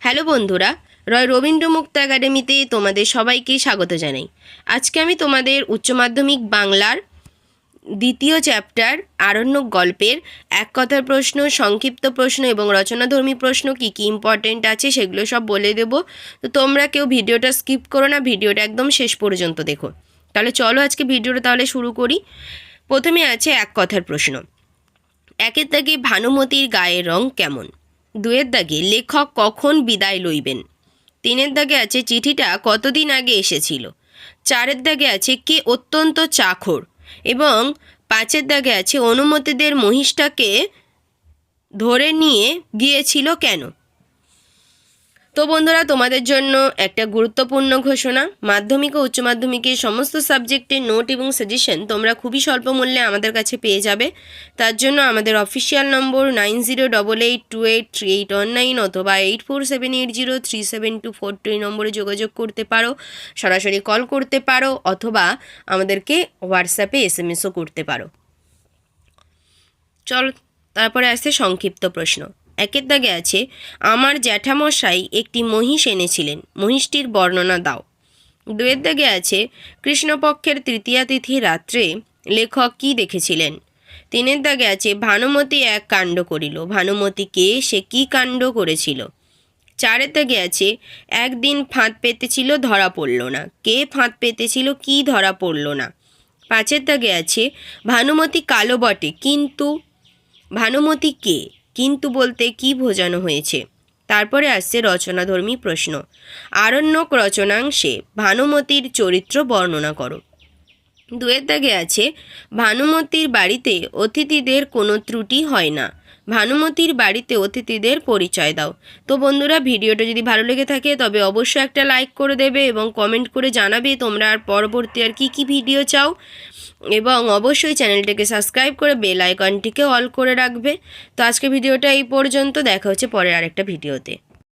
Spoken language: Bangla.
হ্যালো বন্ধুরা, রয় রবীন্দ্র মুক্ত একাডেমিতে তোমাদের সবাইকে স্বাগত জানাই। আজকে আমি তোমাদের উচ্চ মাধ্যমিক বাংলার দ্বিতীয় চ্যাপ্টার আরণ্যক গল্পের এক কথার প্রশ্ন, সংক্ষিপ্ত প্রশ্ন এবং রচনাধর্মী প্রশ্ন কী কী ইম্পর্টেন্ট আছে সেগুলো সব বলে দেবো। তো তোমরা কেউ ভিডিওটা স্কিপ করো না, ভিডিওটা একদম শেষ পর্যন্ত দেখো। তাহলে চলো আজকে ভিডিওটা তাহলে শুরু করি। প্রথমে আছে এক কথার প্রশ্ন। একের দাগে ভানুমতির গায়ের রং কেমন? দুয়ের দাগে লেখক কখন বিদায় লইবেন? তিনের দাগে আছে চিঠিটা কতদিন আগে এসেছিল? চারের দাগে আছে কে অত্যন্ত চাখর? এবং পাঁচের দাগে আছে অনুমতিদের মহিষটাকে ধরে নিয়ে গিয়েছিল কেন? তো বন্ধুরা, তোমাদের জন্য একটা গুরুত্বপূর্ণ ঘোষণা। মাধ্যমিক ও উচ্চ মাধ্যমিকের সমস্ত সাবজেক্টের নোট এবং সাজেশন তোমরা খুবই স্বল্প মূল্যে আমাদের কাছে পেয়ে যাবে। তার জন্য আমাদের অফিসিয়াল নম্বর 9088283819 অথবা 8478037242 এই নম্বরে যোগাযোগ করতে পারো, সরাসরি কল করতে পারো অথবা আমাদেরকে হোয়াটসঅ্যাপে SMS-ও করতে পারো। চল তারপরে আসছে সংক্ষিপ্ত প্রশ্ন। একের দাগে আছে আমার জ্যাঠামশাই একটি মহিষ এনেছিলেন, মহিষটির বর্ণনা দাও। দুয়ের দাগে আছে কৃষ্ণপক্ষের তৃতীয়া তিথি রাত্রে লেখক কী দেখেছিলেন? তিনের দাগে আছে ভানুমতি এক কাণ্ড করিল, ভানুমতি কে, সে কী কাণ্ড করেছিল? চারের দাগে আছে একদিন ফাঁদ পেতেছিল, ধরা পড়ল না, কে ফাঁদ পেতেছিল, কি ধরা পড়ল না? পাঁচের দাগে আছে ভানুমতি কালো বটে কিন্তু ভানুমতি কে, কিন্তু বলতে কি বোঝানো হয়েছে? তারপরে আসছে রচনাধর্মী প্রশ্ন। আরণ্যক রচনাংশে ভানুমতির চরিত্র বর্ণনা করো। দুয়ের দাগে আছে ভানুমতির বাড়িতে অতিথিদের কোনো ত্রুটি হয় না, ভানুমতির বাড়িতে অতিথিদের পরিচয় দাও। তো বন্ধুরা, ভিডিওটা যদি ভালো লেগে থাকে তবে অবশ্যই একটা লাইক করে দেবে এবং কমেন্ট করে জানাবে তোমরা আর পরবর্তী আর কী কী ভিডিও চাও, এবং অবশ্যই চ্যানেলটিকে সাবস্ক্রাইব করে বেল আইকনটিকে অল করে রাখবে। তো আজকে ভিডিওটা এই পর্যন্ত, দেখা হচ্ছে পরের আরেকটা ভিডিওতে।